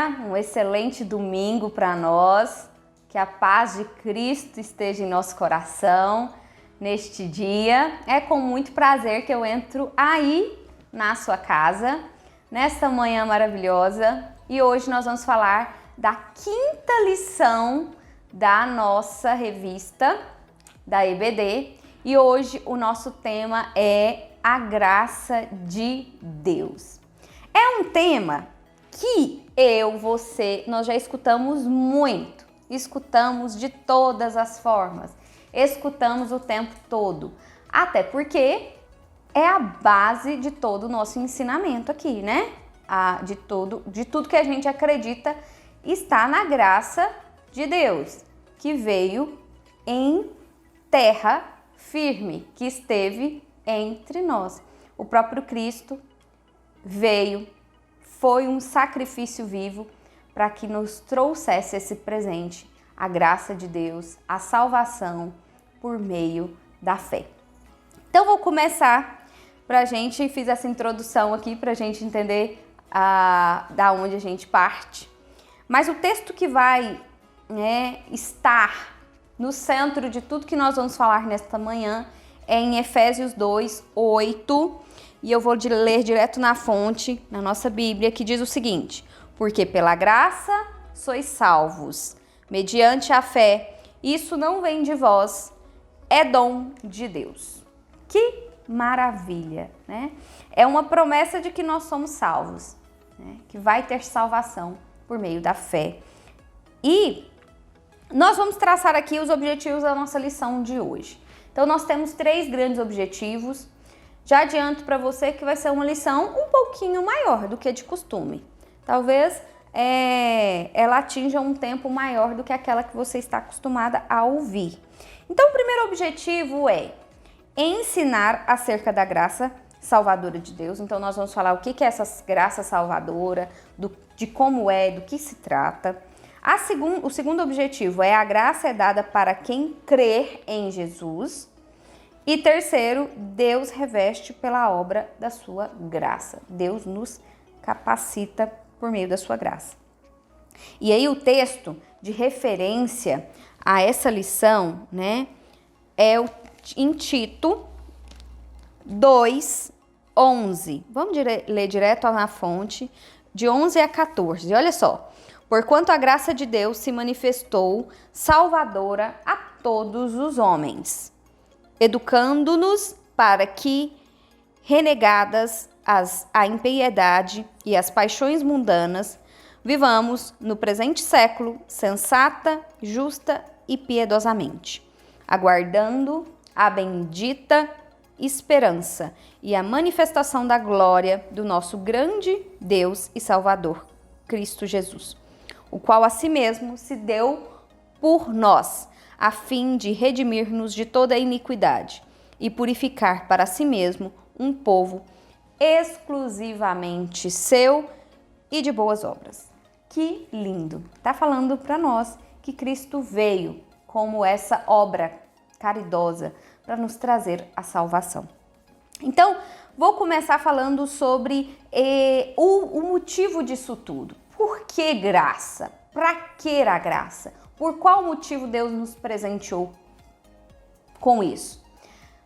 um excelente domingo para nós. Que a paz de Cristo esteja em nosso coração neste dia. É com muito prazer que eu entro aí na sua casa, nesta manhã maravilhosa. E hoje nós vamos falar da quinta lição da nossa revista, da EBD. E hoje o nosso tema é a graça de Deus. É um tema que você, nós já escutamos muito. Escutamos de todas as formas, escutamos o tempo todo, até porque é a base de todo o nosso ensinamento aqui, né? De tudo que a gente acredita está na graça de Deus, que veio em terra firme, que esteve entre nós. O próprio Cristo veio, foi um sacrifício vivo, para que nos trouxesse esse presente, a graça de Deus, a salvação por meio da fé. Então vou começar fiz essa introdução aqui para a gente entender da onde a gente parte. Mas o texto que vai estar no centro de tudo que nós vamos falar nesta manhã é em Efésios 2:8, e eu vou ler direto na fonte, na nossa Bíblia, que diz o seguinte: porque pela graça sois salvos, mediante a fé. Isso não vem de vós, é dom de Deus. Que maravilha, né? É uma promessa de que nós somos salvos, né? Que vai ter salvação por meio da fé. E nós vamos traçar aqui os objetivos da nossa lição de hoje. Então nós temos 3 grandes objetivos. Já adianto para você que vai ser uma lição um pouquinho maior do que de costume. Talvez ela atinja um tempo maior do que aquela que você está acostumada a ouvir. Então, o primeiro objetivo é ensinar acerca da graça salvadora de Deus. Então, nós vamos falar o que é essa graça salvadora, de como é, do que se trata. O segundo objetivo é a graça é dada para quem crer em Jesus. E terceiro, Deus reveste pela obra da sua graça. Deus nos capacita por meio da sua graça. E aí o texto de referência a essa lição, né, é em Tito 2:11. Vamos ler direto na fonte, de 11 a 14. Olha só. Porquanto a graça de Deus se manifestou salvadora a todos os homens, educando-nos para que, renegadas a impiedade e as paixões mundanas, vivamos no presente século sensata, justa e piedosamente, aguardando a bendita esperança e a manifestação da glória do nosso grande Deus e Salvador, Cristo Jesus, o qual a si mesmo se deu por nós, a fim de redimir-nos de toda a iniquidade e purificar para si mesmo um povo exclusivamente seu e de boas obras. Que lindo! Tá falando para nós que Cristo veio como essa obra caridosa para nos trazer a salvação. Então, vou começar falando sobre o motivo disso tudo. Por que graça? Para que a graça? Por qual motivo Deus nos presenteou com isso?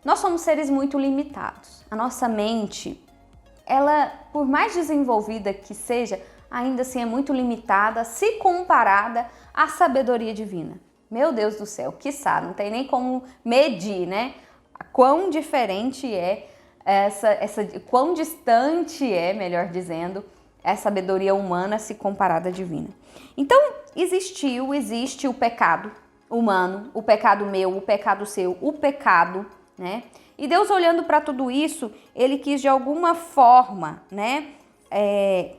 Nós somos seres muito limitados. A nossa mente, ela, por mais desenvolvida que seja, ainda assim é muito limitada se comparada à sabedoria divina. Meu Deus do céu, quiçá, não tem nem como medir, né? Quão diferente é quão distante é, melhor dizendo, a sabedoria humana se comparada à divina. Então, existe o pecado humano, o pecado meu, o pecado seu, o pecado, né? E Deus, olhando para tudo isso, Ele quis de alguma forma, né,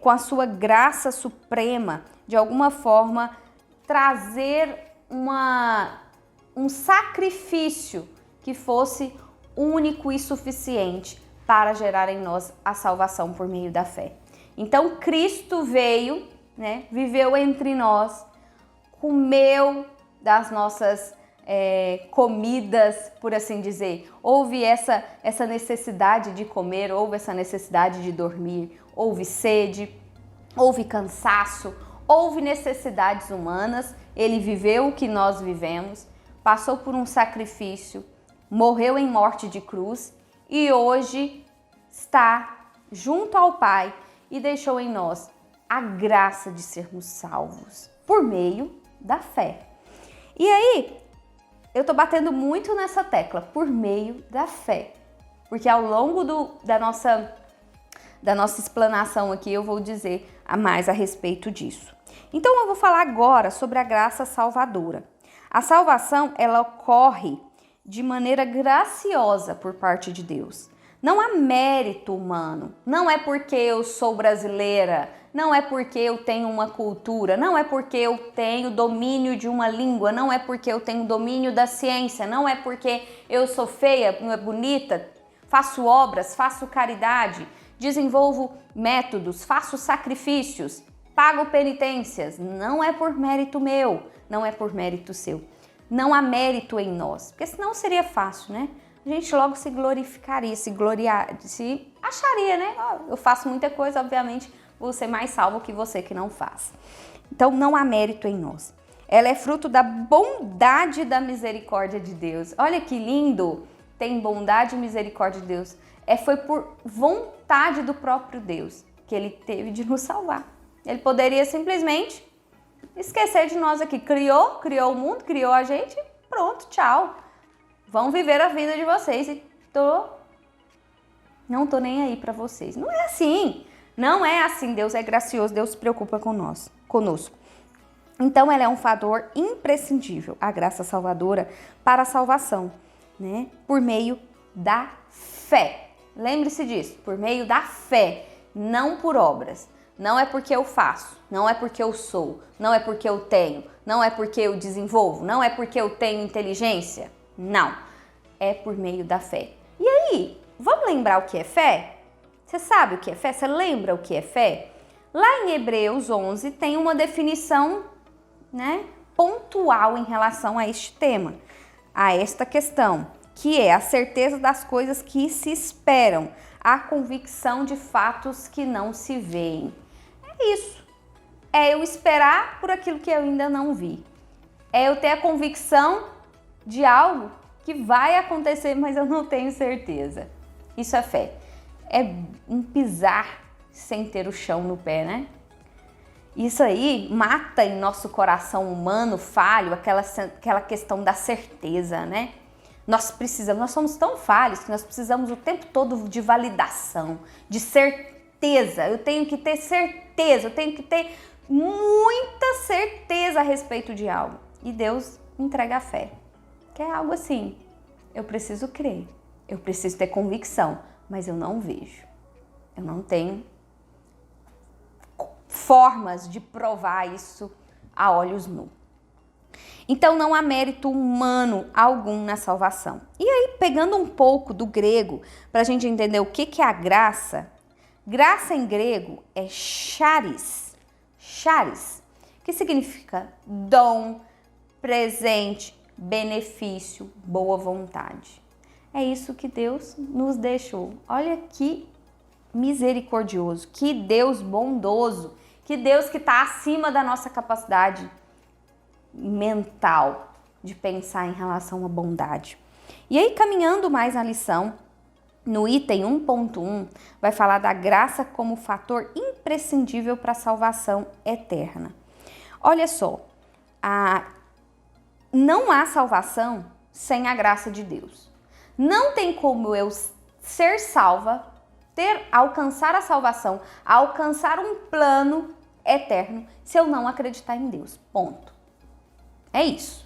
com a sua graça suprema, de alguma forma, trazer um sacrifício que fosse único e suficiente para gerar em nós a salvação por meio da fé. Então, Cristo veio, né, viveu entre nós, comeu das nossas comidas, por assim dizer. Houve essa necessidade de comer, houve essa necessidade de dormir, houve sede, houve cansaço, houve necessidades humanas, ele viveu o que nós vivemos, passou por um sacrifício, morreu em morte de cruz e hoje está junto ao Pai e deixou em nós a graça de sermos salvos por meio da fé. E aí, eu tô batendo muito nessa tecla, por meio da fé, porque ao longo da nossa explanação aqui eu vou dizer mais a respeito disso. Então eu vou falar agora sobre a graça salvadora. A salvação, ela ocorre de maneira graciosa por parte de Deus. Não há mérito humano, não é porque eu sou brasileira, não é porque eu tenho uma cultura, não é porque eu tenho domínio de uma língua, não é porque eu tenho domínio da ciência, não é porque eu sou feia, não é bonita, faço obras, faço caridade, desenvolvo métodos, faço sacrifícios, pago penitências. Não é por mérito meu, não é por mérito seu. Não há mérito em nós, porque senão seria fácil, né? A gente logo se glorificaria, se acharia, né? Eu faço muita coisa, obviamente vou ser mais salvo que você que não faz. Então não há mérito em nós. Ela é fruto da bondade e da misericórdia de Deus. Olha que lindo! Tem bondade e misericórdia de Deus. Foi por vontade do próprio Deus que ele teve de nos salvar. Ele poderia simplesmente esquecer de nós aqui. Criou o mundo, criou a gente, pronto, tchau. Vão viver a vida de vocês e não tô nem aí para vocês. Não é assim. Não é assim. Deus é gracioso, Deus se preocupa conosco. Então ela é um fator imprescindível, a graça salvadora para a salvação, né? Por meio da fé. Lembre-se disso, por meio da fé, não por obras. Não é porque eu faço, não é porque eu sou, não é porque eu tenho, não é porque eu desenvolvo, não é porque eu tenho inteligência. Não, é por meio da fé. E aí, vamos lembrar o que é fé? Você sabe o que é fé? Você lembra o que é fé? Lá em Hebreus 11 tem uma definição, né, pontual em relação a este tema, a esta questão, que é a certeza das coisas que se esperam, a convicção de fatos que não se veem. É isso. É eu esperar por aquilo que eu ainda não vi. É eu ter a convicção de algo que vai acontecer, mas eu não tenho certeza. Isso é fé. É um pisar sem ter o chão no pé, né? Isso aí mata em nosso coração humano falho aquela questão da certeza, né? Nós somos tão falhos que nós precisamos o tempo todo de validação, de certeza. Eu tenho que ter certeza, eu tenho que ter muita certeza a respeito de algo. E Deus entrega a fé, que é algo assim, eu preciso crer, eu preciso ter convicção, mas eu não vejo. Eu não tenho formas de provar isso a olhos nus. Então não há mérito humano algum na salvação. E aí, pegando um pouco do grego, para a gente entender o que é a graça, graça em grego é charis, que significa dom, presente, benefício, boa vontade. É isso que Deus nos deixou. Olha que misericordioso, que Deus bondoso, que Deus que está acima da nossa capacidade mental de pensar em relação à bondade. E aí, caminhando mais na lição, no item 1.1, vai falar da graça como fator imprescindível para a salvação eterna. Olha só, não há salvação sem a graça de Deus. Não tem como eu ser salva, alcançar a salvação, alcançar um plano eterno, se eu não acreditar em Deus. Ponto. É isso.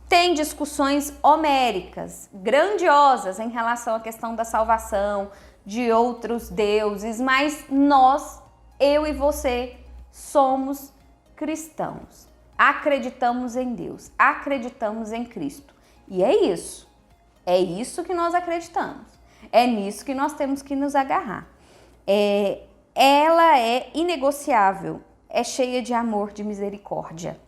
Tem discussões homéricas, grandiosas em relação à questão da salvação, de outros deuses, mas nós, eu e você, somos cristãos. Acreditamos em Deus, acreditamos em Cristo. E é isso. É isso que nós acreditamos. É nisso que nós temos que nos agarrar. Ela é inegociável, é cheia de amor, de misericórdia.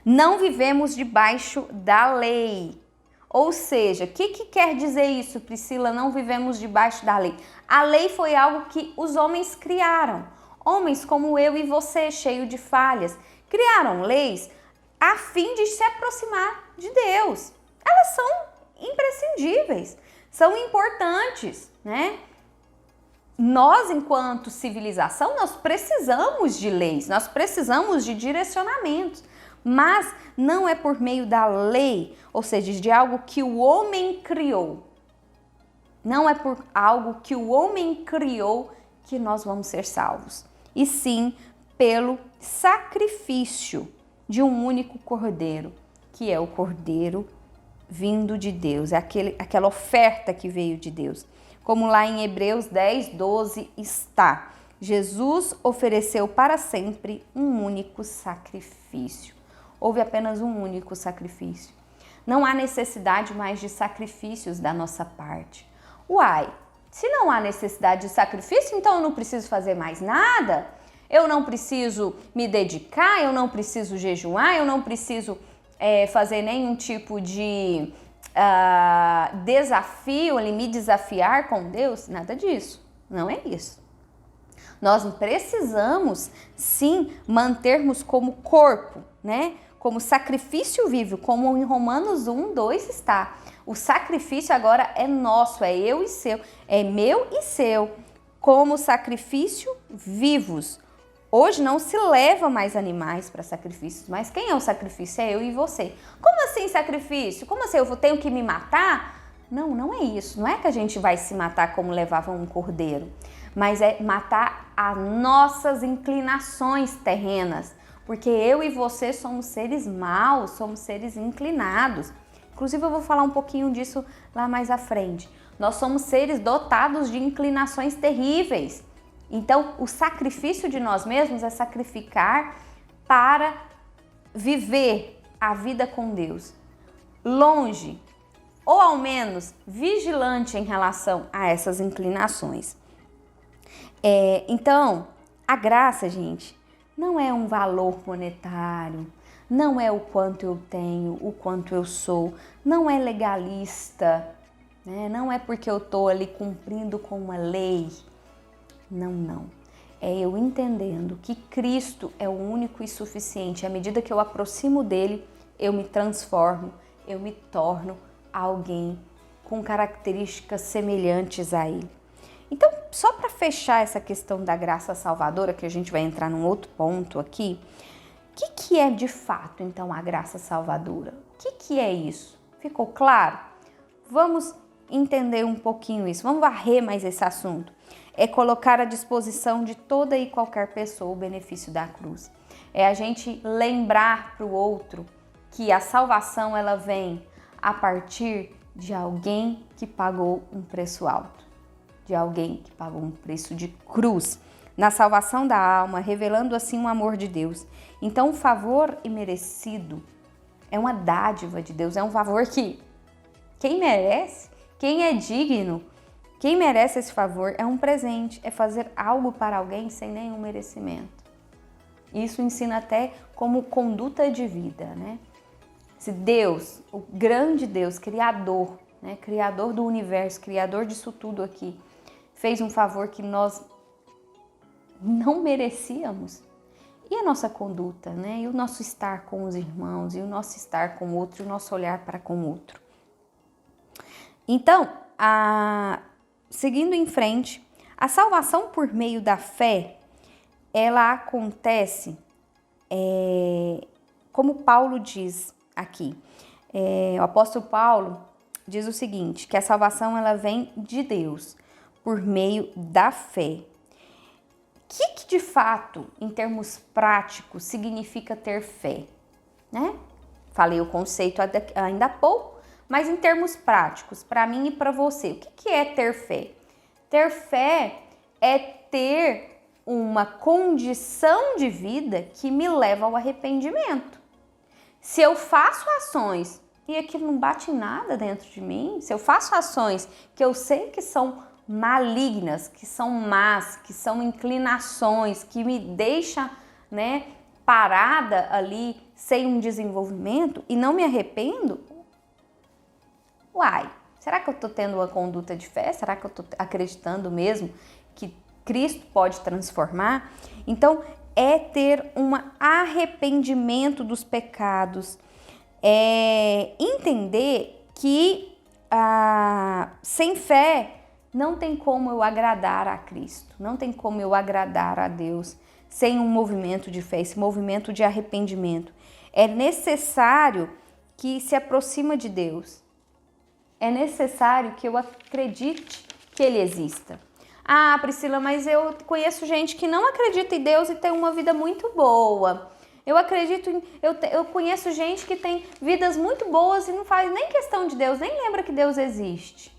Não vivemos debaixo da lei. Ou seja, o que quer dizer isso, Priscila? Não vivemos debaixo da lei. A lei foi algo que os homens criaram. Homens como eu e você, cheio de falhas, criaram leis a fim de se aproximar de Deus. Elas são imprescindíveis, são importantes, né? Nós, enquanto civilização, nós precisamos de leis, nós precisamos de direcionamentos, mas não é por meio da lei, ou seja, de algo que o homem criou. Não é por algo que o homem criou que nós vamos ser salvos, e sim pelo sacrifício de um único cordeiro, que é o cordeiro vindo de Deus, é aquela oferta que veio de Deus. Como lá em Hebreus 10, 12 está, Jesus ofereceu para sempre um único sacrifício. Houve apenas um único sacrifício. Não há necessidade mais de sacrifícios da nossa parte. Uai, se não há necessidade de sacrifício, então eu não preciso fazer mais nada? Eu não preciso me dedicar, eu não preciso jejuar, eu não preciso fazer nenhum tipo de desafio, ele me desafiar com Deus? Nada disso, não é isso. Nós precisamos sim mantermos como corpo, né? Como sacrifício vivo, como em Romanos 1, 2 está. O sacrifício agora é nosso, é eu e seu, é meu e seu, como sacrifício vivos. Hoje não se leva mais animais para sacrifícios, mas quem é o sacrifício? É eu e você. Como assim sacrifício? Como assim eu tenho que me matar? Não, não é isso. Não é que a gente vai se matar como levava um cordeiro, mas é matar as nossas inclinações terrenas, porque eu e você somos seres maus, somos seres inclinados. Inclusive eu vou falar um pouquinho disso lá mais à frente. Nós somos seres dotados de inclinações terríveis. Então, o sacrifício de nós mesmos é sacrificar para viver a vida com Deus, longe, ou ao menos vigilante em relação a essas inclinações. Então, a graça, gente, não é um valor monetário, não é o quanto eu tenho, o quanto eu sou, não é legalista, né? Não é porque eu estou ali cumprindo com uma lei. Não, não. É eu entendendo que Cristo é o único e suficiente. À medida que eu aproximo dele, eu me transformo, eu me torno alguém com características semelhantes a ele. Então, só para fechar essa questão da graça salvadora, que a gente vai entrar num outro ponto aqui, o que é de fato, então, a graça salvadora? O que é isso? Ficou claro? Vamos entender um pouquinho isso, vamos varrer mais esse assunto. É colocar à disposição de toda e qualquer pessoa o benefício da cruz. É a gente lembrar para o outro que a salvação ela vem a partir de alguém que pagou um preço alto, de alguém que pagou um preço de cruz, na salvação da alma, revelando assim o amor de Deus. Então o favor imerecido é uma dádiva de Deus, é um favor que quem merece, quem é digno, quem merece esse favor é um presente, é fazer algo para alguém sem nenhum merecimento. Isso ensina até como conduta de vida, né? Se Deus, o grande Deus, Criador, né? Criador do universo, Criador disso tudo aqui, fez um favor que nós não merecíamos. E a nossa conduta, né? E o nosso estar com os irmãos, e o nosso estar com o outro, e o nosso olhar para com o outro. Então, seguindo em frente, a salvação por meio da fé, ela acontece, como Paulo diz aqui. O apóstolo Paulo diz o seguinte, que a salvação ela vem de Deus, por meio da fé. O que de fato, em termos práticos, significa ter fé? Né? Falei o conceito ainda há pouco, mas em termos práticos, para mim e para você, o que é ter fé? Ter fé é ter uma condição de vida que me leva ao arrependimento. Se eu faço ações e aquilo não bate em nada dentro de mim, se eu faço ações que eu sei que são malignas, que são más, que são inclinações, que me deixam, né, parada ali sem um desenvolvimento e não me arrependo, uai, será que eu estou tendo uma conduta de fé? Será que eu estou acreditando mesmo que Cristo pode transformar. Então, é ter um arrependimento dos pecados, é entender que sem fé não tem como eu agradar a Cristo, não tem como eu agradar a Deus sem um movimento de fé, esse movimento de arrependimento. É necessário que se aproxima de Deus, é necessário que eu acredite que Ele exista. Ah, Priscila, mas eu conheço gente que não acredita em Deus e tem uma vida muito boa. Eu conheço gente que tem vidas muito boas e não faz nem questão de Deus, nem lembra que Deus existe.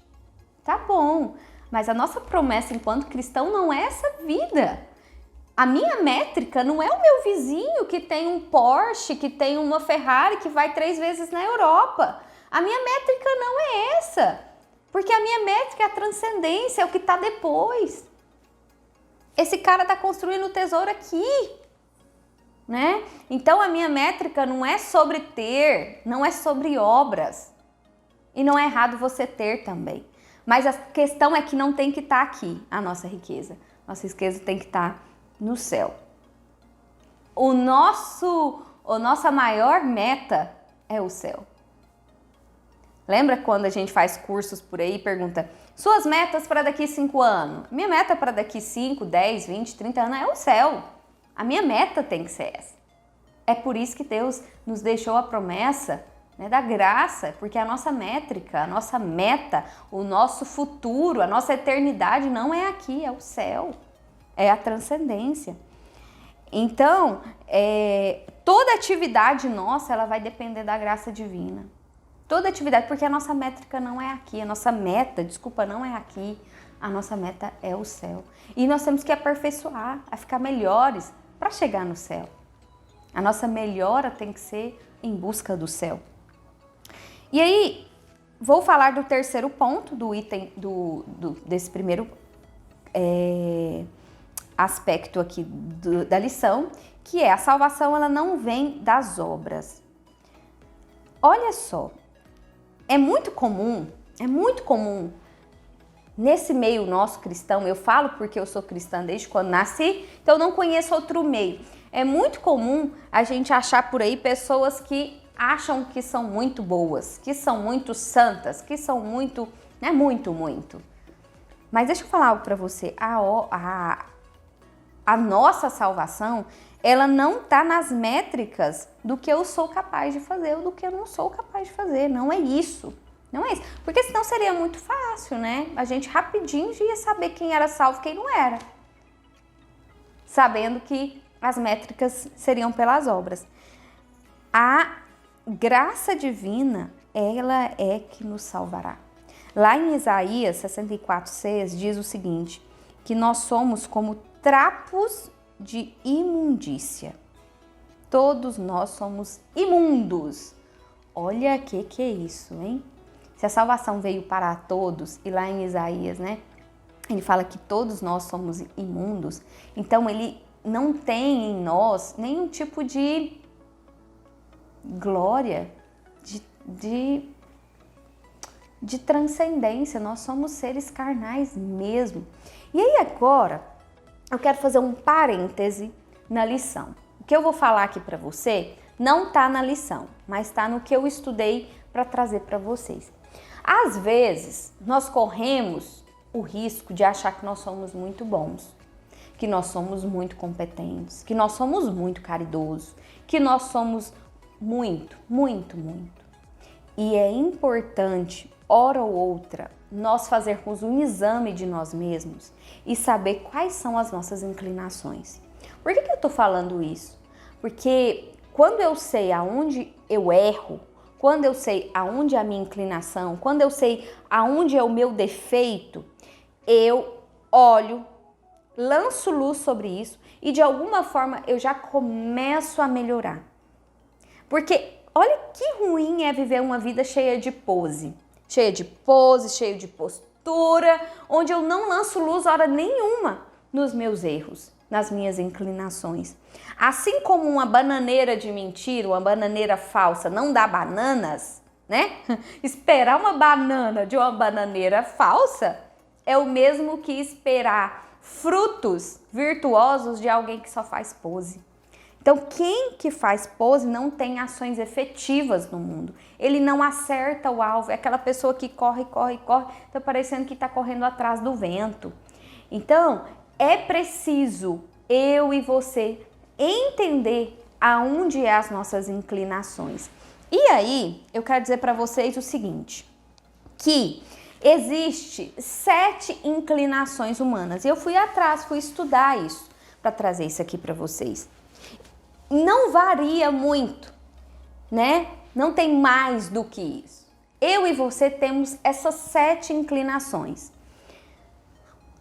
Tá bom, mas a nossa promessa enquanto cristão não é essa vida. A minha métrica não é o meu vizinho que tem um Porsche, que tem uma Ferrari, que vai 3 vezes na Europa. A minha métrica não é essa. Porque a minha métrica é a transcendência, é o que está depois. Esse cara está construindo o tesouro aqui, né? Então a minha métrica não é sobre ter, não é sobre obras. E não é errado você ter também. Mas a questão é que não tem que estar aqui a nossa riqueza. Nossa riqueza tem que estar no céu. A nossa maior meta é o céu. Lembra quando a gente faz cursos por aí e pergunta suas metas para daqui 5 anos? Minha meta para daqui 5, 10, 20, 30 anos é o céu. A minha meta tem que ser essa. É por isso que Deus nos deixou a promessa, né, da graça, porque a nossa métrica, a nossa meta, o nosso futuro, a nossa eternidade não é aqui, é o céu. É a transcendência. Então, toda atividade nossa, ela vai depender da graça divina. Toda atividade, porque a nossa métrica não é aqui, a nossa meta, não é aqui, a nossa meta é o céu. E nós temos que aperfeiçoar, a ficar melhores para chegar no céu. A nossa melhora tem que ser em busca do céu. E aí, vou falar do terceiro ponto, do item desse primeiro aspecto aqui da lição, que é a salvação, ela não vem das obras. Olha só. É muito comum nesse meio nosso cristão, eu falo porque eu sou cristã desde quando nasci, então eu não conheço outro meio. É muito comum a gente achar por aí pessoas que acham que são muito boas, que são muito santas, que são muito, né, muito. Mas deixa eu falar algo para você, a nossa salvação, ela não está nas métricas do que eu sou capaz de fazer ou do que eu não sou capaz de fazer. Não é isso. Não é isso. Porque senão seria muito fácil, né? A gente rapidinho ia saber quem era salvo e quem não era. Sabendo que as métricas seriam pelas obras. A graça divina, ela é que nos salvará. Lá em Isaías 64:6 diz o seguinte, que nós somos como trapos de imundícia. Todos nós somos imundos. Olha que é isso, hein? Se a salvação veio para todos, e lá em Isaías, né, ele fala que todos nós somos imundos, então ele não tem em nós nenhum tipo de glória, de transcendência, nós somos seres carnais mesmo. E aí agora, eu quero fazer um parêntese na lição. O que eu vou falar aqui para você não está na lição, mas está no que eu estudei para trazer para vocês. Às vezes, nós corremos o risco de achar que nós somos muito bons, que nós somos muito competentes, que nós somos muito caridosos, que nós somos muito. E é importante, hora ou outra, nós fazermos um exame de nós mesmos e saber quais são as nossas inclinações. Por que eu estou falando isso? Porque quando eu sei aonde eu erro, quando eu sei aonde é a minha inclinação, quando eu sei aonde é o meu defeito, eu olho, lanço luz sobre isso e de alguma forma eu já começo a melhorar. Porque olha que ruim é viver uma vida cheia de pose, cheia de postura, onde eu não lanço luz hora nenhuma nos meus erros, nas minhas inclinações. Assim como uma bananeira de mentira, uma bananeira falsa não dá bananas, né? Esperar uma banana de uma bananeira falsa é o mesmo que esperar frutos virtuosos de alguém que só faz pose. Então, quem que faz pose não tem ações efetivas no mundo. Ele não acerta o alvo. É aquela pessoa que corre, corre, corre, tá parecendo que está correndo atrás do vento. Então, é preciso eu e você entender aonde é as nossas inclinações. E aí, eu quero dizer para vocês o seguinte, que existe 7 inclinações humanas. E eu fui atrás, fui estudar isso para trazer isso aqui para vocês. Não varia muito, né? Não tem mais do que isso. Eu e você temos essas 7 inclinações.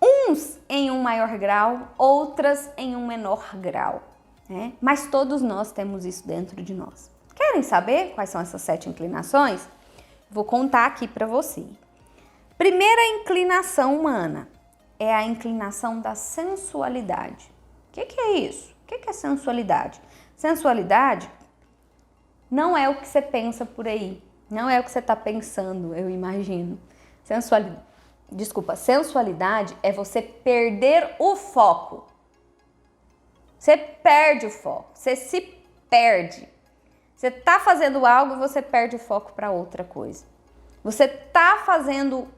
Uns em um maior grau, outras em um menor grau, né? Mas todos nós temos isso dentro de nós. Querem saber quais são essas 7 inclinações? Vou contar aqui para você. Primeira inclinação humana é a inclinação da sensualidade. O que é isso? O que é sensualidade? Sensualidade não é o que você pensa por aí, não é o que você está pensando, eu imagino. Sensualidade é você perder o foco. Você perde o foco, você se perde. Você está fazendo algo e você perde o foco para outra coisa. Você está fazendo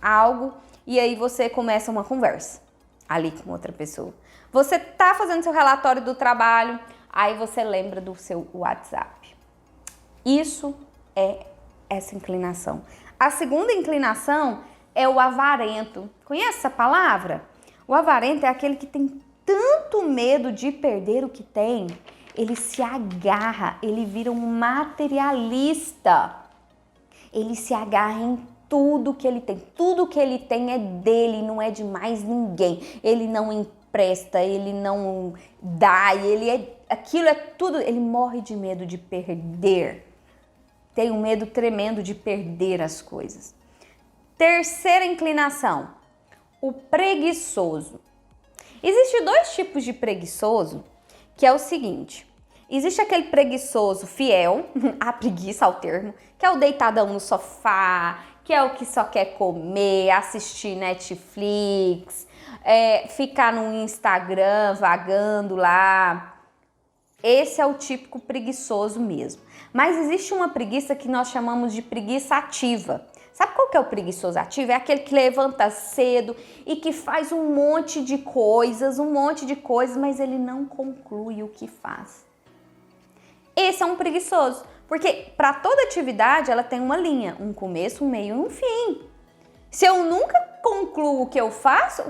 algo e aí você começa uma conversa ali com outra pessoa. Você está fazendo seu relatório do trabalho, aí você lembra do seu WhatsApp. Isso é essa inclinação. A segunda inclinação é o avarento. Conhece essa palavra? O avarento é aquele que tem tanto medo de perder o que tem, ele se agarra, ele vira um materialista. Ele se agarra em tudo que ele tem. Tudo que ele tem é dele, não é de mais ninguém. Ele não empresta, ele não dá, aquilo é tudo. Ele morre de medo de perder. Tem um medo tremendo de perder as coisas. Terceira inclinação, o preguiçoso. Existem 2 tipos de preguiçoso, que é o seguinte. Existe aquele preguiçoso fiel, a preguiça ao termo, que é o deitadão no sofá, que é o que só quer comer, assistir Netflix, ficar no Instagram vagando lá. Esse é o típico preguiçoso mesmo. Mas existe uma preguiça que nós chamamos de preguiça ativa. Sabe qual que é o preguiçoso ativo? É aquele que levanta cedo e que faz um monte de coisas, mas ele não conclui o que faz. Esse é um preguiçoso, porque para toda atividade ela tem uma linha, um começo, um meio e um fim. Se eu nunca concluo o que eu faço,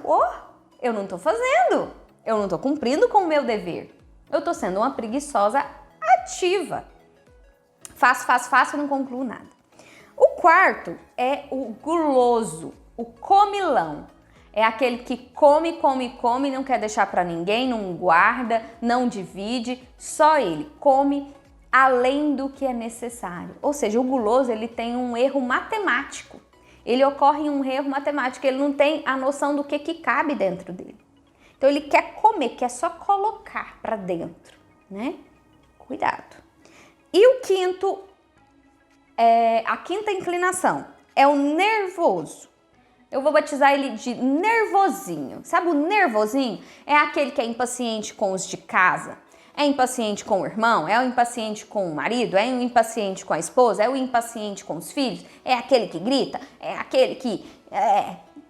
eu não estou fazendo, eu não estou cumprindo com o meu dever. Eu estou sendo uma preguiçosa ativa. Faço e não concluo nada. O quarto é o guloso, o comilão. É aquele que come, não quer deixar para ninguém, não guarda, não divide, só ele come além do que é necessário. Ou seja, o guloso ele tem um erro matemático. Ele ocorre em um erro matemático, ele não tem a noção do que cabe dentro dele. Então ele quer comer, quer só colocar para dentro, né? Cuidado. E o quinto, a quinta inclinação é o nervoso. Eu vou batizar ele de nervosinho. Sabe o nervosinho? É aquele que é impaciente com os de casa, é impaciente com o irmão, é o impaciente com o marido, é o impaciente com a esposa, é o impaciente com os filhos, é aquele que grita, é aquele que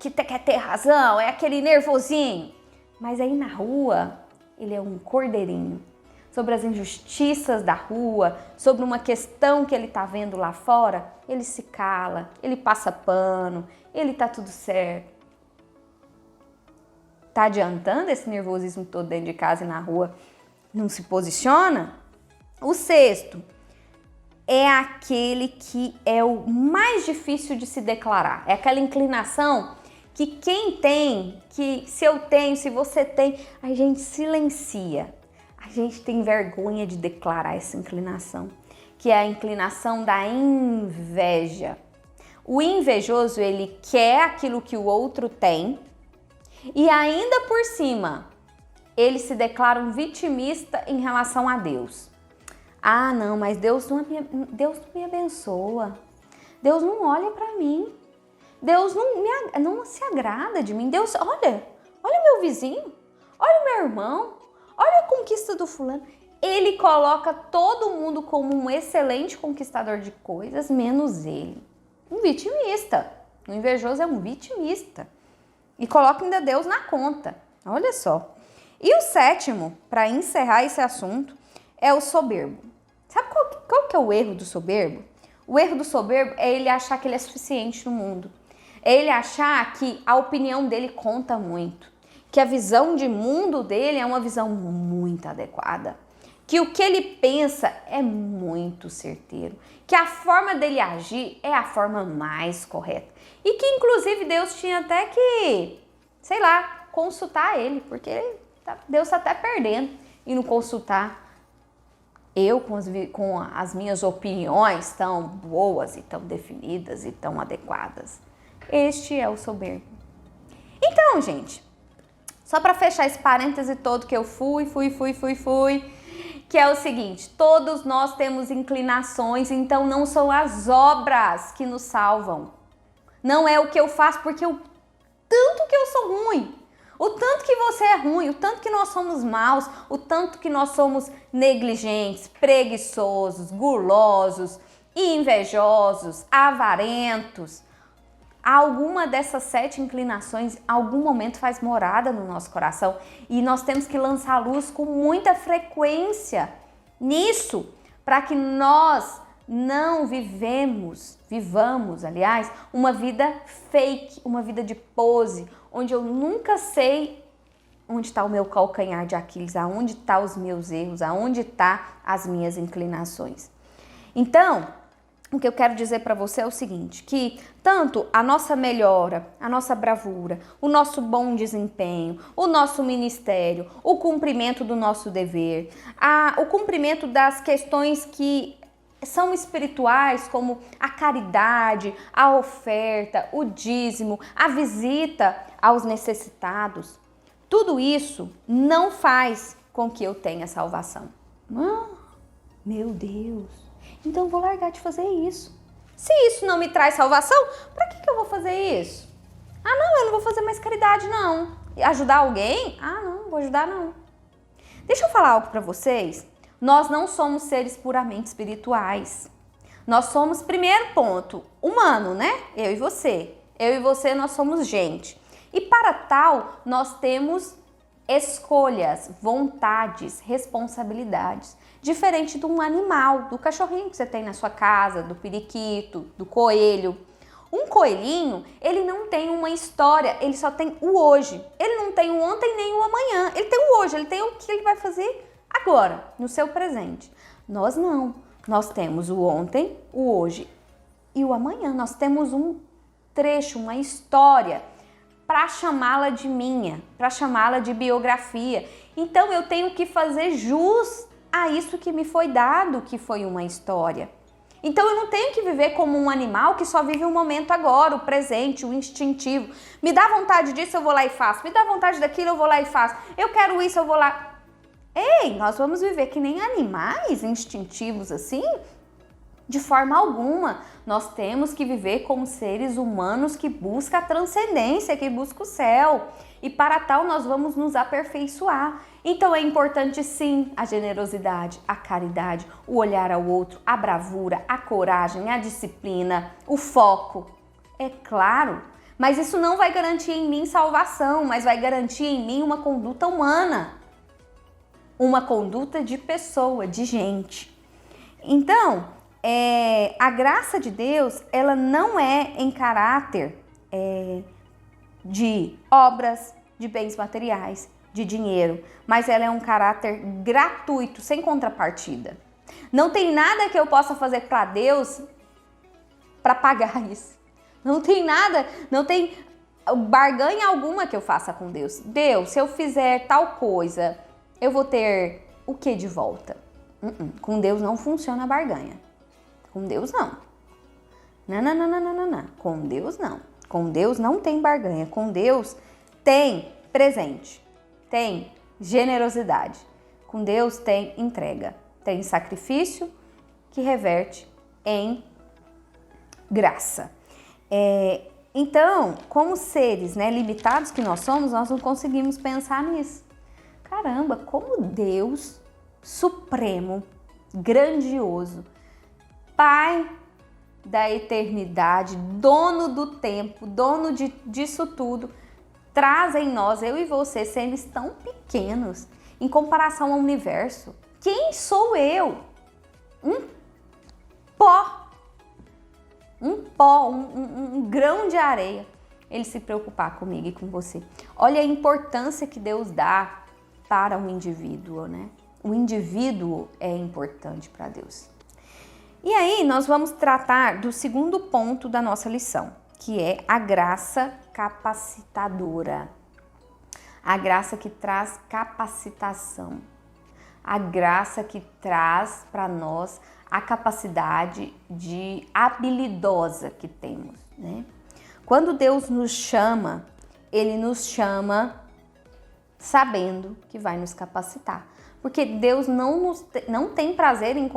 quer ter razão, é aquele nervosinho. Mas aí na rua, ele é um cordeirinho. Sobre as injustiças da rua, sobre uma questão que ele está vendo lá fora, ele se cala, ele passa pano, ele tá tudo certo. Tá adiantando esse nervosismo todo dentro de casa e na rua? Não se posiciona? O sexto é aquele que é o mais difícil de se declarar. É aquela inclinação que quem tem, que se eu tenho, se você tem, a gente silencia. A gente tem vergonha de declarar essa inclinação, que é a inclinação da inveja. O invejoso, ele quer aquilo que o outro tem e ainda por cima, ele se declara um vitimista em relação a Deus. Ah, não, mas Deus não me abençoa. Deus não olha para mim. Deus não se agrada de mim. Deus, olha olha o meu vizinho, olha o meu irmão, olha a conquista do fulano. Ele coloca todo mundo como um excelente conquistador de coisas, menos ele. Um vitimista. O invejoso é um vitimista. E coloca ainda Deus na conta. Olha só. E o sétimo, para encerrar esse assunto, é o soberbo. Sabe qual que é o erro do soberbo? O erro do soberbo é ele achar que ele é suficiente no mundo. É ele achar que a opinião dele conta muito. Que a visão de mundo dele é uma visão muito adequada. Que o que ele pensa é muito certeiro. Que a forma dele agir é a forma mais correta. E que inclusive Deus tinha até que, sei lá, consultar ele. Porque Deus está até perdendo e não consultar eu com as minhas opiniões tão boas e tão definidas e tão adequadas. Este é o soberbo. Então, gente, só para fechar esse parêntese todo que eu fui, que é o seguinte, todos nós temos inclinações, então não são as obras que nos salvam. Não é o que eu faço, porque o tanto que eu sou ruim, o tanto que você é ruim, o tanto que nós somos maus, o tanto que nós somos negligentes, preguiçosos, gulosos, invejosos, avarentos. Alguma dessas 7 inclinações, em algum momento faz morada no nosso coração e nós temos que lançar luz com muita frequência nisso, para que nós não vivamos, aliás, uma vida fake, uma vida de pose, onde eu nunca sei onde está o meu calcanhar de Aquiles, aonde estão os meus erros, aonde estão as minhas inclinações. Então, o que eu quero dizer para você é o seguinte, que tanto a nossa melhora, a nossa bravura, o nosso bom desempenho, o nosso ministério, o cumprimento do nosso dever, o cumprimento das questões que são espirituais, como a caridade, a oferta, o dízimo, a visita aos necessitados, tudo isso não faz com que eu tenha salvação. Meu Deus! Então eu vou largar de fazer isso. Se isso não me traz salvação, para que eu vou fazer isso? Não, eu não vou fazer mais caridade, não. Ajudar alguém? Não vou ajudar, não. Deixa eu falar algo para vocês. Nós não somos seres puramente espirituais. Nós somos, primeiro ponto, humano, né? Eu e você. Eu e você, nós somos gente. E para tal, nós temos escolhas, vontades, responsabilidades. Diferente de um animal, do cachorrinho que você tem na sua casa, do periquito, do coelho. Um coelhinho, ele não tem uma história, ele só tem o hoje. Ele não tem o ontem nem o amanhã, ele tem o hoje, ele tem o que ele vai fazer agora, no seu presente. Nós não, nós temos o ontem, o hoje e o amanhã. Nós temos um trecho, uma história para chamá-la de minha, para chamá-la de biografia. Então eu tenho que fazer jus a isso que me foi dado, que foi uma história. Então eu não tenho que viver como um animal que só vive o momento agora, o presente, o instintivo. Me dá vontade disso, eu vou lá e faço. Me dá vontade daquilo, eu vou lá e faço. Eu quero isso, eu vou lá. Ei, nós vamos viver que nem animais instintivos assim? De forma alguma. Nós temos que viver como seres humanos que buscam a transcendência, que buscam o céu. E para tal nós vamos nos aperfeiçoar. Então é importante sim a generosidade, a caridade, o olhar ao outro, a bravura, a coragem, a disciplina, o foco. É claro, mas isso não vai garantir em mim salvação, mas vai garantir em mim uma conduta humana. Uma conduta de pessoa, de gente. Então, a graça de Deus, ela não é em caráter de obras, de bens materiais, de dinheiro, mas ela é um caráter gratuito, sem contrapartida. Não tem nada que eu possa fazer para Deus para pagar isso. Não tem nada, não tem barganha alguma que eu faça com Deus. Deus, se eu fizer tal coisa, eu vou ter o que de volta? Com Deus não funciona a barganha. Com Deus não. Não. Com Deus não. Com Deus não tem barganha. Com Deus tem presente. Tem generosidade. Com Deus tem entrega. Tem sacrifício que reverte em graça. Então, como seres, né, limitados que nós somos, nós não conseguimos pensar nisso. Caramba, como Deus supremo, grandioso, Pai da eternidade, dono do tempo, dono disso tudo, traz em nós, eu e você, seres tão pequenos em comparação ao universo. Quem sou eu? Um pó, um grão de areia. Ele se preocupar comigo e com você. Olha a importância que Deus dá para um indivíduo, né? O indivíduo é importante para Deus. E aí nós vamos tratar do segundo ponto da nossa lição, que é a graça capacitadora. A graça que traz capacitação. A graça que traz para nós a capacidade de habilidosa que temos, né? Quando Deus nos chama, Ele nos chama sabendo que vai nos capacitar. Porque Deus não tem prazer em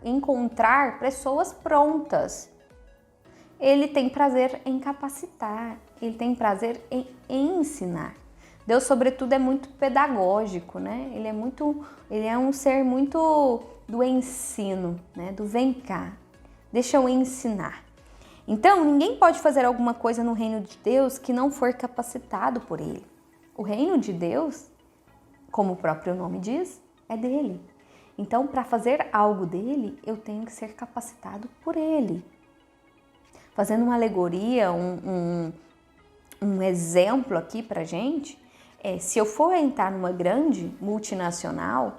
encontrar pessoas prontas. Ele tem prazer em capacitar, Ele tem prazer em ensinar. Deus, sobretudo, é muito pedagógico, né? Ele é um ser muito do ensino, né? Do vem cá, deixa eu ensinar. Então, ninguém pode fazer alguma coisa no reino de Deus que não for capacitado por Ele. O reino de Deus, como o próprio nome diz, é dele. Então, para fazer algo dele, eu tenho que ser capacitado por Ele. Fazendo uma alegoria, um exemplo aqui pra gente, se eu for entrar numa grande multinacional,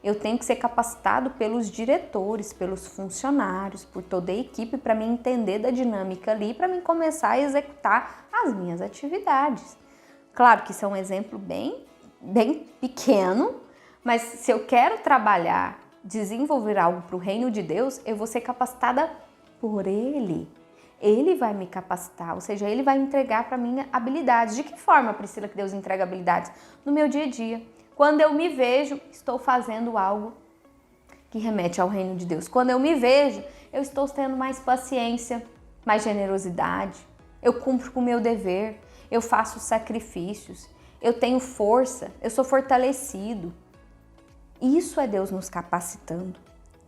eu tenho que ser capacitado pelos diretores, pelos funcionários, por toda a equipe, para me entender da dinâmica ali, para mim começar a executar as minhas atividades. Claro que isso é um exemplo bem pequeno, mas se eu quero trabalhar, desenvolver algo para o reino de Deus, eu vou ser capacitada por Ele. Ele vai me capacitar, ou seja, Ele vai entregar para mim habilidades. De que forma, Priscila, que Deus entrega habilidades? No meu dia a dia. Quando eu me vejo, estou fazendo algo que remete ao reino de Deus. Quando eu me vejo, eu estou tendo mais paciência, mais generosidade. Eu cumpro com o meu dever, eu faço sacrifícios, eu tenho força, eu sou fortalecido. Isso é Deus nos capacitando,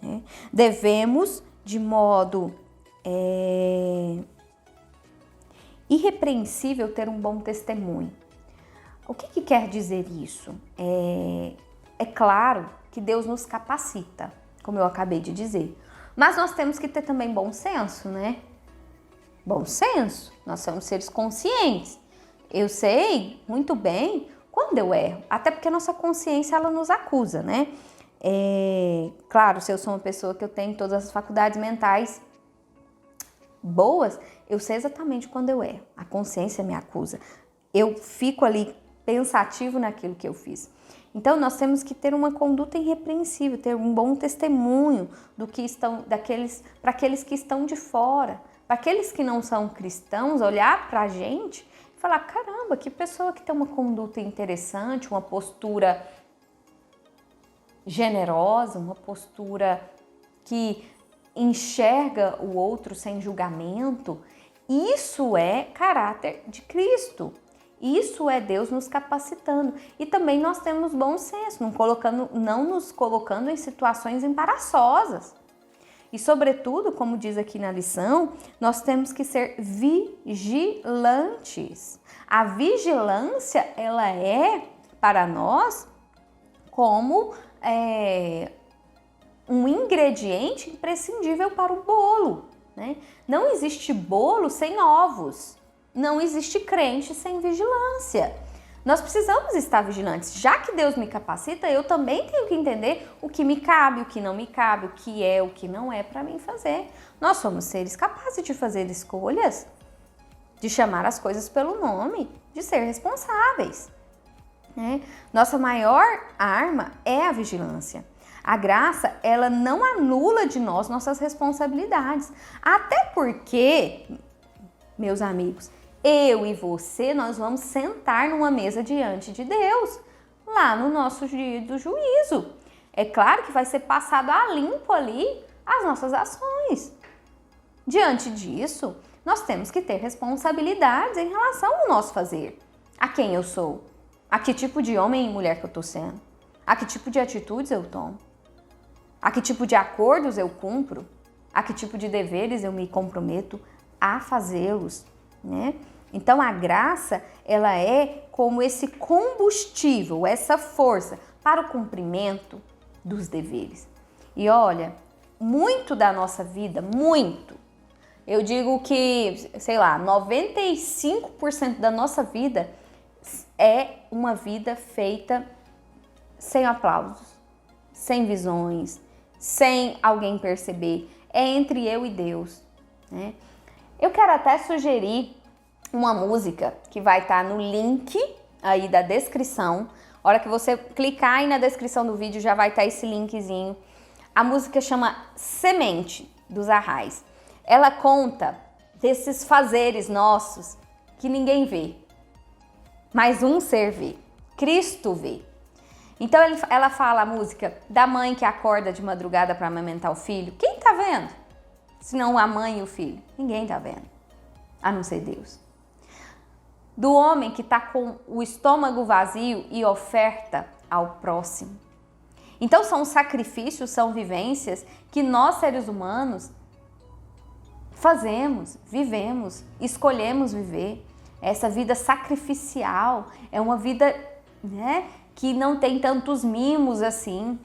né? Devemos, de modo irrepreensível, ter um bom testemunho. O que quer dizer isso? É claro que Deus nos capacita, como eu acabei de dizer, mas nós temos que ter também bom senso, né? Bom senso, nós somos seres conscientes. Eu sei muito bem quando eu erro, até porque a nossa consciência ela nos acusa, né? Claro, se eu sou uma pessoa que eu tenho todas as faculdades mentais boas, eu sei exatamente quando eu erro. A consciência me acusa. Eu fico ali pensativo naquilo que eu fiz. Então nós temos que ter uma conduta irrepreensível, ter um bom testemunho para aqueles que estão de fora, para aqueles que não são cristãos, olhar para a gente e falar: caramba, que pessoa que tem uma conduta interessante, uma postura generosa, uma postura que enxerga o outro sem julgamento. Isso é caráter de Cristo. Isso é Deus nos capacitando. E também nós temos bom senso, não nos colocando em situações embaraçosas. E sobretudo, como diz aqui na lição, nós temos que ser vigilantes. A vigilância, ela é para nós como um ingrediente imprescindível para o bolo, né? Não existe bolo sem ovos, não existe crente sem vigilância. Nós precisamos estar vigilantes. Já que Deus me capacita, eu também tenho que entender o que me cabe, o que não me cabe, o que é, o que não é para mim fazer. Nós somos seres capazes de fazer escolhas, de chamar as coisas pelo nome, de ser responsáveis, né? Nossa maior arma é a vigilância. A graça, ela não anula de nós nossas responsabilidades. Até porque, meus amigos, eu e você, nós vamos sentar numa mesa diante de Deus, lá no nosso dia do juízo. É claro que vai ser passado a limpo ali as nossas ações. Diante disso, nós temos que ter responsabilidades em relação ao nosso fazer. A quem eu sou? A que tipo de homem e mulher que eu estou sendo? A que tipo de atitudes eu tomo? A que tipo de acordos eu cumpro? A que tipo de deveres eu me comprometo a fazê-los, né? Então a graça, ela é como esse combustível, essa força para o cumprimento dos deveres. E olha, muito da nossa vida, eu digo que, sei lá, 95% da nossa vida é uma vida feita sem aplausos, sem visões, sem alguém perceber. É entre eu e Deus, né? Eu quero até sugerir uma música que vai estar no link aí da descrição. A hora que você clicar aí na descrição do vídeo já vai estar esse linkzinho. A música chama Semente, dos Arrais. Ela conta desses fazeres nossos que ninguém vê, mas um ser vê, Cristo vê. Então ela fala a música da mãe que acorda de madrugada para amamentar o filho. Quem tá vendo? Se não a mãe e o filho. Ninguém tá vendo, a não ser Deus. Do homem que tá com o estômago vazio e oferta ao próximo. Então são sacrifícios, são vivências que nós seres humanos fazemos, vivemos, escolhemos viver. Essa vida sacrificial é uma vida, né, que não tem tantos mimos assim.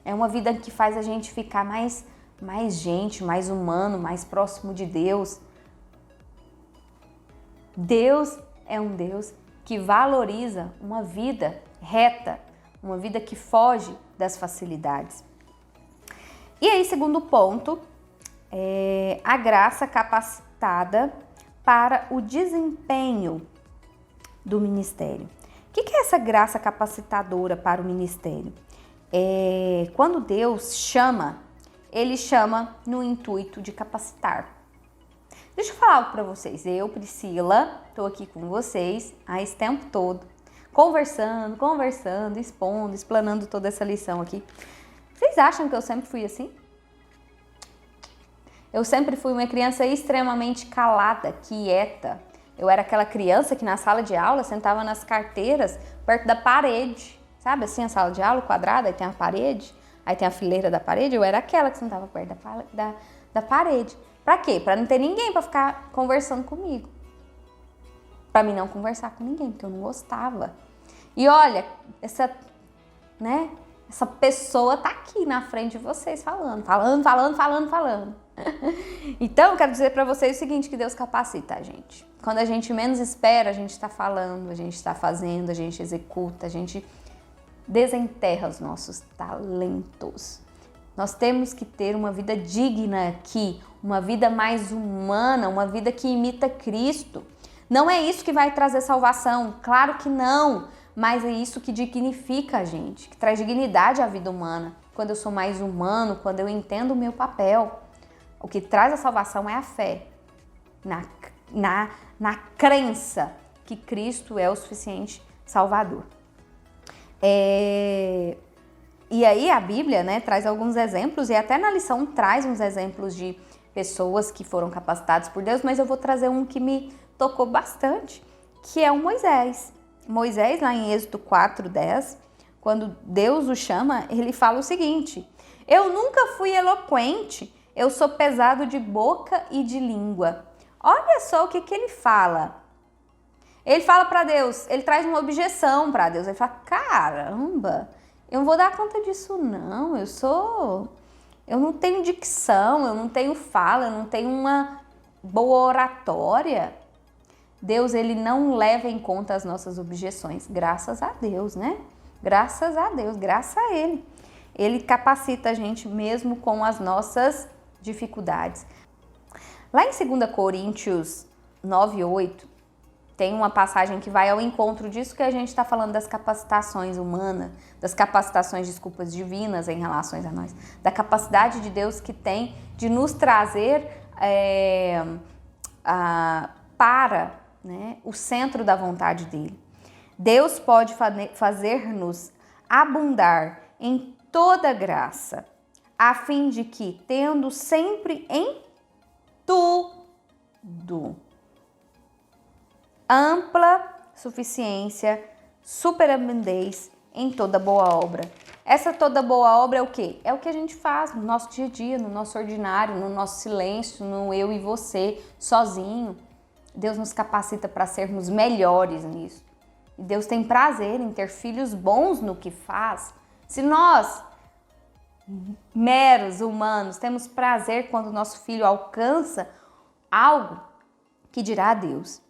É uma vida que faz a gente ficar mais gente, mais humano, mais próximo de Deus. Deus é um Deus que valoriza uma vida reta, uma vida que foge das facilidades. E aí, segundo ponto, a graça capacitada para o desempenho do ministério. O que é essa graça capacitadora para o ministério? Quando Deus chama, Ele chama no intuito de capacitar. Deixa eu falar algo para vocês. Eu, Priscila, estou aqui com vocês esse tempo todo, conversando, expondo, explanando toda essa lição aqui. Vocês acham que eu sempre fui assim? Eu sempre fui uma criança extremamente calada, quieta. Eu era aquela criança que na sala de aula sentava nas carteiras perto da parede. Sabe assim, a sala de aula quadrada, aí tem a parede, aí tem a fileira da parede. Eu era aquela que sentava perto da parede. Pra quê? Pra não ter ninguém pra ficar conversando comigo. Pra mim não conversar com ninguém, porque eu não gostava. E olha, essa pessoa tá aqui na frente de vocês falando. Então, eu quero dizer pra vocês o seguinte, que Deus capacita a gente. Quando a gente menos espera, a gente tá falando, a gente tá fazendo, a gente executa, a gente desenterra os nossos talentos. Nós temos que ter uma vida digna aqui, uma vida mais humana, uma vida que imita Cristo. Não é isso que vai trazer salvação, claro que não, mas é isso que dignifica a gente, que traz dignidade à vida humana. Quando eu sou mais humano, quando eu entendo o meu papel, o que traz a salvação é a fé, na crença que Cristo é o suficiente Salvador. E aí a Bíblia, né, traz alguns exemplos, e até na lição traz uns exemplos de pessoas que foram capacitadas por Deus, mas eu vou trazer um que me tocou bastante, que é o Moisés. Moisés, lá em Êxodo 4:10, quando Deus o chama, ele fala o seguinte: eu nunca fui eloquente, eu sou pesado de boca e de língua. Olha só o que ele fala. Ele fala para Deus, ele traz uma objeção para Deus, ele fala, caramba, eu não vou dar conta disso não, eu não tenho dicção, eu não tenho fala, eu não tenho uma boa oratória. Deus, ele não leva em conta as nossas objeções, graças a Deus, né? Graças a Deus, graças a Ele. Ele capacita a gente mesmo com as nossas dificuldades. Lá em 2 Coríntios 9:8, tem uma passagem que vai ao encontro disso que a gente está falando das capacitações humanas, das capacitações, divinas em relação a nós, da capacidade de Deus que tem de nos trazer para, né, o centro da vontade dele. Deus pode fazer-nos abundar em toda graça, a fim de que, tendo sempre em tudo ampla suficiência, superabundez em toda boa obra. Essa toda boa obra é o quê? É o que a gente faz no nosso dia a dia, no nosso ordinário, no nosso silêncio, no eu e você, sozinho. Deus nos capacita para sermos melhores nisso. E Deus tem prazer em ter filhos bons no que faz. Se nós, meros humanos, temos prazer quando o nosso filho alcança algo, que dirá a Deus.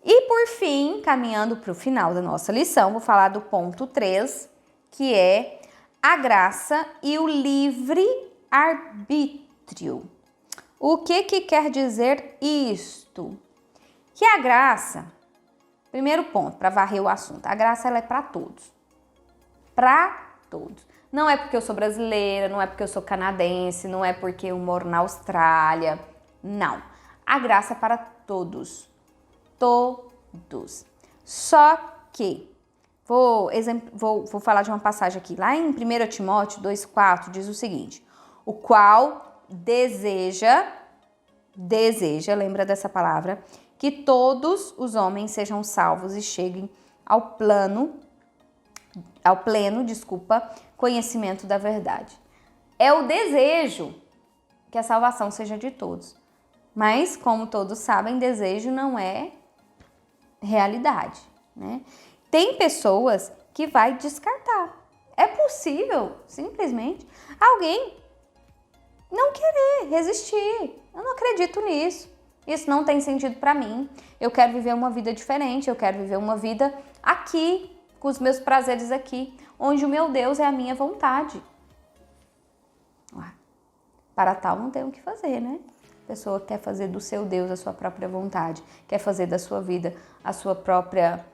E por fim, caminhando para o final da nossa lição, vou falar do ponto 3, que é a graça e o livre arbítrio. O que quer dizer isto? Que a graça, primeiro ponto, para varrer o assunto, a graça ela é para todos. Para todos. Não é porque eu sou brasileira, não é porque eu sou canadense, não é porque eu moro na Austrália. Não. A graça é para todos. Todos. Só que, vou falar de uma passagem aqui. Lá em 1 Timóteo 2,4 diz o seguinte: o qual deseja, lembra dessa palavra, que todos os homens sejam salvos e cheguem ao pleno, conhecimento da verdade. É o desejo que a salvação seja de todos. Mas, como todos sabem, desejo não é realidade, né? Tem pessoas que vai descartar. É possível, simplesmente, alguém não querer resistir. Eu não acredito nisso. Isso não tem sentido para mim. Eu quero viver uma vida diferente. Eu quero viver uma vida aqui, com os meus prazeres aqui, onde o meu Deus é a minha vontade. Para tal não tem o que fazer, né? A pessoa quer fazer do seu Deus a sua própria vontade, quer fazer da sua vida a sua própria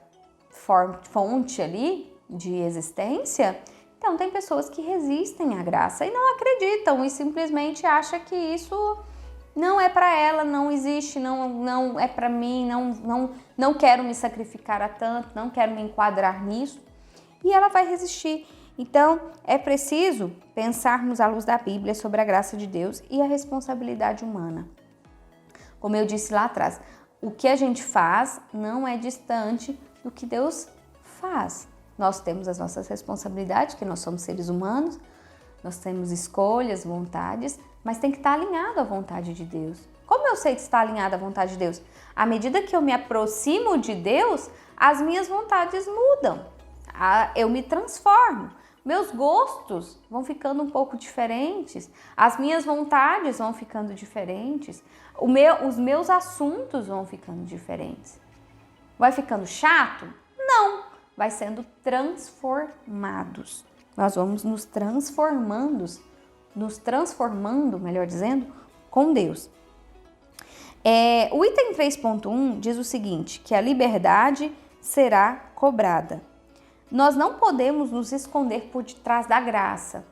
fonte ali de existência. Então tem pessoas que resistem à graça e não acreditam e simplesmente acham que isso não é para ela, não existe, não é para mim, não quero me sacrificar a tanto, não quero me enquadrar nisso, e ela vai resistir. Então, é preciso pensarmos à luz da Bíblia sobre a graça de Deus e a responsabilidade humana. Como eu disse lá atrás, o que a gente faz não é distante do que Deus faz. Nós temos as nossas responsabilidades, que nós somos seres humanos, nós temos escolhas, vontades, mas tem que estar alinhado à vontade de Deus. Como eu sei que está alinhado à vontade de Deus? À medida que eu me aproximo de Deus, as minhas vontades mudam. Eu me transformo. Meus gostos vão ficando um pouco diferentes, as minhas vontades vão ficando diferentes, os meus assuntos vão ficando diferentes. Vai ficando chato? Não, vai sendo transformados. Nós vamos nos transformando, melhor dizendo, com Deus. O item 3.1 diz o seguinte, que a liberdade será cobrada. Nós não podemos nos esconder por detrás da graça.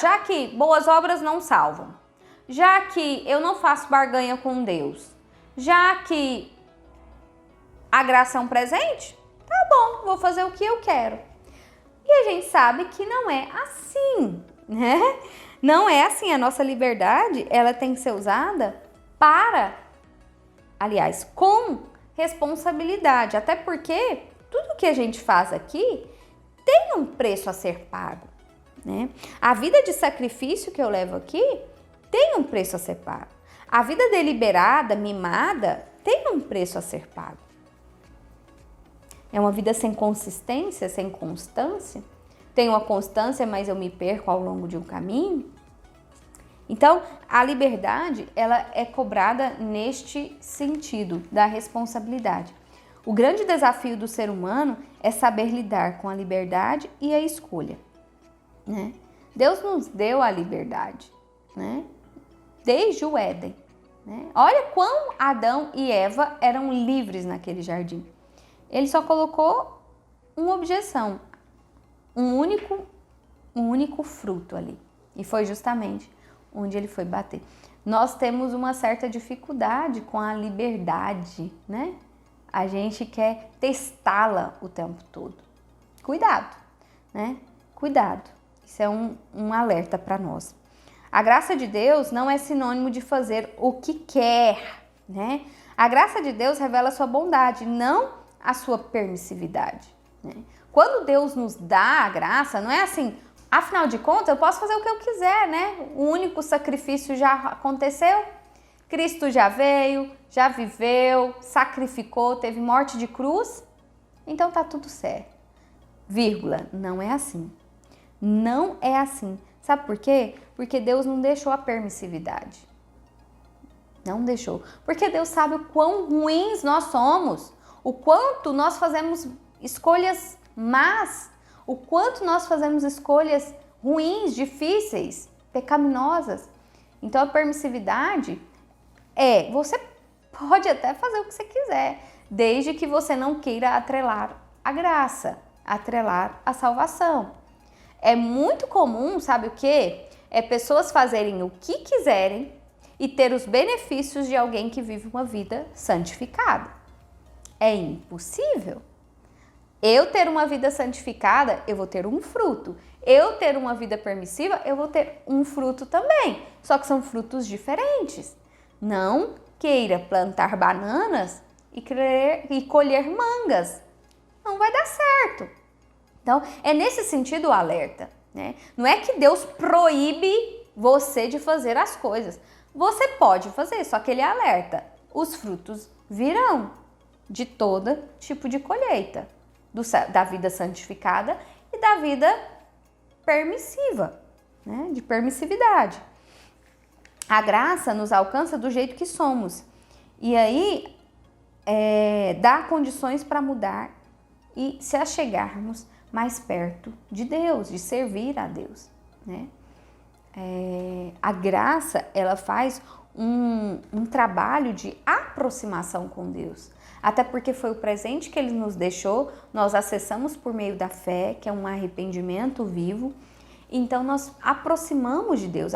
Já que boas obras não salvam, já que eu não faço barganha com Deus, já que a graça é um presente, tá bom, vou fazer o que eu quero. E a gente sabe que não é assim, né? Não é assim, a nossa liberdade, ela tem que ser usada com responsabilidade, até porque tudo que a gente faz aqui tem um preço a ser pago, né? A vida de sacrifício que eu levo aqui tem um preço a ser pago. A vida deliberada, mimada, tem um preço a ser pago. É uma vida sem consistência, sem constância. Tenho uma constância, mas eu me perco ao longo de um caminho. Então, a liberdade, ela é cobrada neste sentido da responsabilidade. O grande desafio do ser humano é saber lidar com a liberdade e a escolha, né? Deus nos deu a liberdade, né? Desde o Éden, né? Olha quão Adão e Eva eram livres naquele jardim. Ele só colocou uma objeção, um único fruto ali. E foi justamente onde ele foi bater. Nós temos uma certa dificuldade com a liberdade, né? A gente quer testá-la o tempo todo. Cuidado, né? Cuidado. Isso é um alerta para nós. A graça de Deus não é sinônimo de fazer o que quer, né? A graça de Deus revela a sua bondade, não a sua permissividade, né? Quando Deus nos dá a graça, não é assim, afinal de contas, eu posso fazer o que eu quiser, né? O único sacrifício já aconteceu, Cristo já veio, já viveu, sacrificou, teve morte de cruz, então tá tudo certo. Vírgula, não é assim. Não é assim. Sabe por quê? Porque Deus não deixou a permissividade. Não deixou. Porque Deus sabe o quão ruins nós somos, o quanto nós fazemos escolhas más, o quanto nós fazemos escolhas ruins, difíceis, pecaminosas. Então a permissividade você pode até fazer o que você quiser, desde que você não queira atrelar a graça, atrelar a salvação. É muito comum, sabe o quê? É pessoas fazerem o que quiserem e ter os benefícios de alguém que vive uma vida santificada. É impossível. Eu ter uma vida santificada, eu vou ter um fruto. Eu ter uma vida permissiva, eu vou ter um fruto também. Só que são frutos diferentes. Não queira plantar bananas e colher mangas. Não vai dar certo. Então, é nesse sentido o alerta, né? Não é que Deus proíbe você de fazer as coisas. Você pode fazer, só que ele alerta. Os frutos virão de todo tipo de colheita, da vida santificada e da vida permissiva, né? De permissividade. A graça nos alcança do jeito que somos. E aí, dá condições para mudar e se achegarmos mais perto de Deus, de servir a Deus, né? A graça, ela faz um trabalho de aproximação com Deus. Até porque foi o presente que Ele nos deixou, nós acessamos por meio da fé, que é um arrependimento vivo. Então, nós aproximamos de Deus,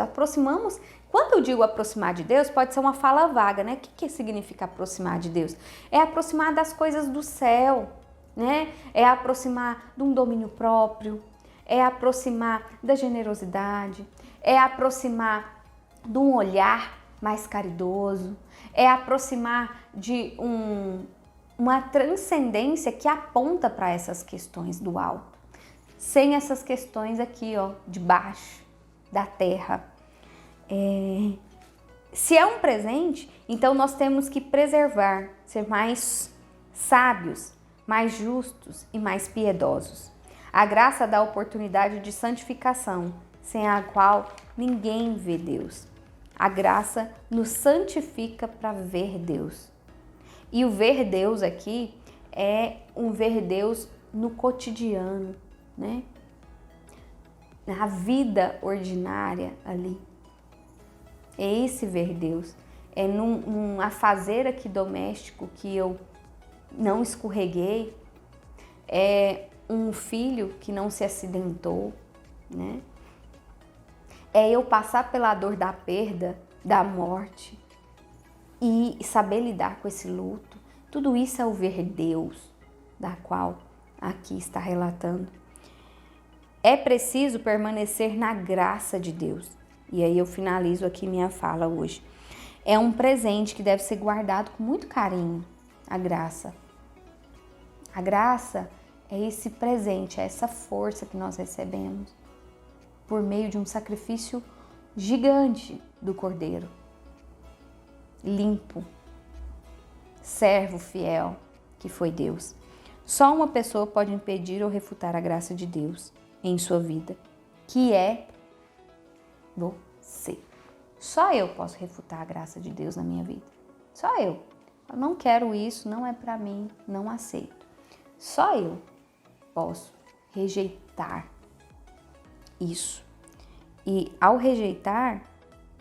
Quando eu digo aproximar de Deus, pode ser uma fala vaga, né? O que significa aproximar de Deus? É aproximar das coisas do céu, né? É aproximar de um domínio próprio, é aproximar da generosidade, é aproximar de um olhar mais caridoso, é aproximar de uma transcendência que aponta para essas questões do alto, sem essas questões aqui, ó, de baixo, da terra. Se é um presente, então nós temos que preservar, ser mais sábios, mais justos e mais piedosos. A graça dá a oportunidade de santificação, sem a qual ninguém vê Deus. A graça nos santifica para ver Deus. E o ver Deus aqui é um ver Deus no cotidiano, né? Na vida ordinária ali. É esse ver Deus. É num afazer aqui doméstico que eu não escorreguei. É um filho que não se acidentou, né? É eu passar pela dor da perda, da morte e saber lidar com esse luto. Tudo isso é o ver Deus, da qual aqui está relatando. É preciso permanecer na graça de Deus. E aí eu finalizo aqui minha fala hoje. É um presente que deve ser guardado com muito carinho, a graça. A graça é esse presente, é essa força que nós recebemos por meio de um sacrifício gigante do Cordeiro. Limpo, servo fiel, que foi Deus. Só uma pessoa pode impedir ou refutar a graça de Deus em sua vida, que é você. Só eu posso refutar a graça de Deus na minha vida. Só eu. Eu não quero isso, não é para mim, não aceito. Só eu posso rejeitar isso. E ao rejeitar,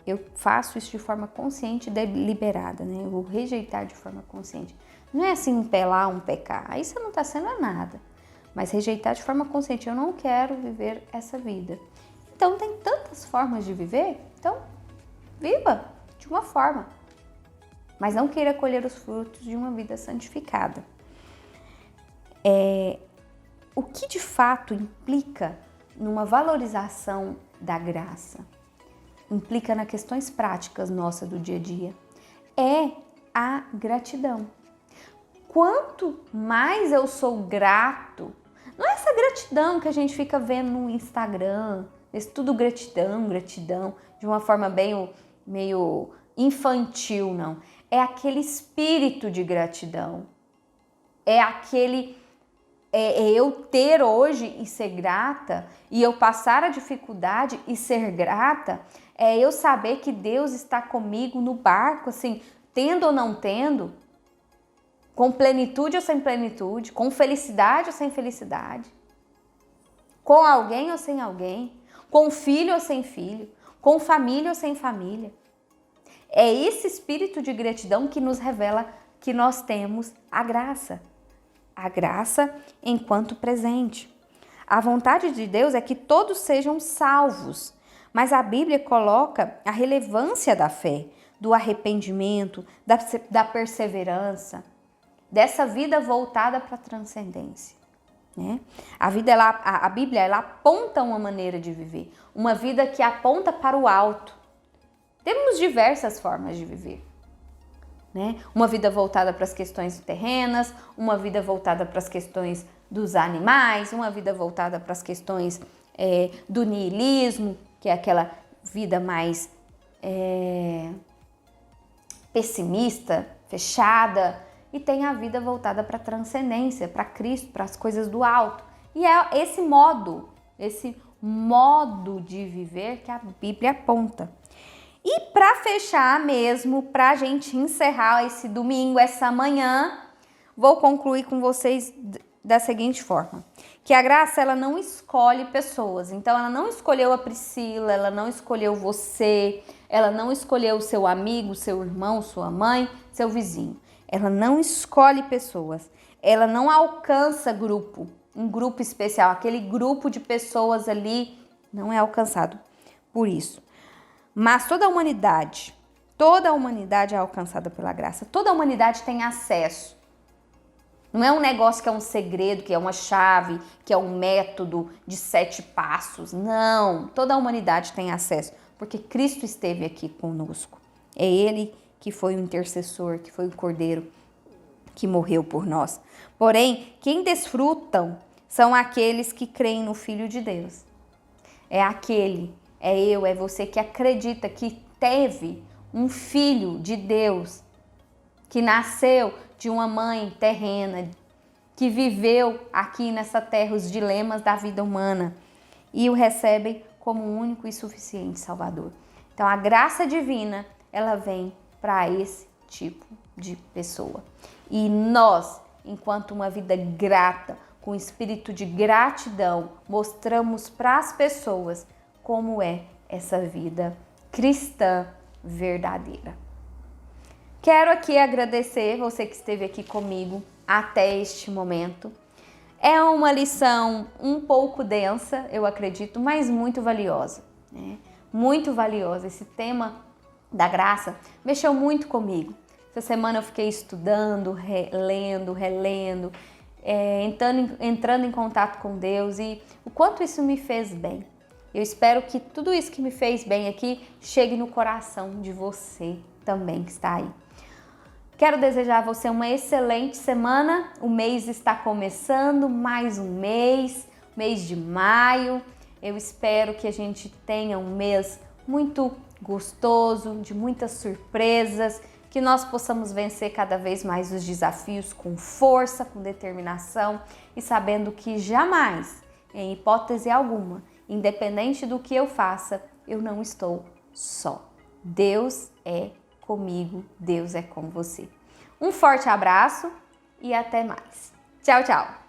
eu faço isso de forma consciente e deliberada, né? Eu vou rejeitar de forma consciente. Não é assim um pé lá, um pé cá. Aí você não está sendo nada. Mas rejeitar de forma consciente. Eu não quero viver essa vida. Então tem tantas formas de viver. Então viva de uma forma. Mas não queira colher os frutos de uma vida santificada. O que de fato implica numa valorização da graça? Implica nas questões práticas nossas do dia a dia. É a gratidão. Quanto mais eu sou grato, não é essa gratidão que a gente fica vendo no Instagram, esse tudo gratidão, gratidão, de uma forma bem meio infantil, não. É aquele espírito de gratidão. É aquele eu ter hoje e ser grata, e eu passar a dificuldade e ser grata, é eu saber que Deus está comigo no barco, assim, tendo ou não tendo, com plenitude ou sem plenitude, com felicidade ou sem felicidade, com alguém ou sem alguém, com filho ou sem filho, com família ou sem família. É esse espírito de gratidão que nos revela que nós temos a graça enquanto presente. A vontade de Deus é que todos sejam salvos, mas a Bíblia coloca a relevância da fé, do arrependimento, da perseverança, dessa vida voltada para a transcendência, né? A Bíblia ela aponta uma maneira de viver, uma vida que aponta para o alto. Temos diversas formas de viver, né? Uma vida voltada para as questões terrenas, uma vida voltada para as questões dos animais, uma vida voltada para as questões do niilismo, que é aquela vida mais pessimista, fechada, e tem a vida voltada para a transcendência, para Cristo, para as coisas do alto. E é esse modo de viver que a Bíblia aponta. E para fechar mesmo, para a gente encerrar esse domingo, essa manhã, vou concluir com vocês da seguinte forma, que a graça ela não escolhe pessoas, então ela não escolheu a Priscila, ela não escolheu você, ela não escolheu o seu amigo, seu irmão, sua mãe, seu vizinho. Ela não escolhe pessoas, ela não alcança um grupo especial, aquele grupo de pessoas ali não é alcançado por isso. Mas toda a humanidade é alcançada pela graça, toda a humanidade tem acesso. Não é um negócio que é um segredo, que é uma chave, que é um método de 7 passos. Não, toda a humanidade tem acesso, porque Cristo esteve aqui conosco. É Ele que foi o intercessor, que foi o cordeiro que morreu por nós. Porém, quem desfrutam são aqueles que creem no Filho de Deus. É você que acredita que teve um Filho de Deus, que nasceu de uma mãe terrena, que viveu aqui nessa terra os dilemas da vida humana e o recebem como um único e suficiente Salvador. Então, a graça divina, ela vem para esse tipo de pessoa. E nós, enquanto uma vida grata, com espírito de gratidão, mostramos para as pessoas como é essa vida cristã verdadeira. Quero aqui agradecer você que esteve aqui comigo até este momento. É uma lição um pouco densa, eu acredito, mas muito valiosa, né? Muito valiosa. Esse tema da graça mexeu muito comigo. Essa semana eu fiquei estudando, relendo, entrando em contato com Deus e o quanto isso me fez bem. Eu espero que tudo isso que me fez bem aqui chegue no coração de você também que está aí. Quero desejar a você uma excelente semana. O mês está começando, mais um mês de maio. Eu espero que a gente tenha um mês muito gostoso, de muitas surpresas, que nós possamos vencer cada vez mais os desafios com força, com determinação e sabendo que jamais, em hipótese alguma, independente do que eu faça, eu não estou só. Deus é comigo, Deus é com você. Um forte abraço e até mais. Tchau, tchau!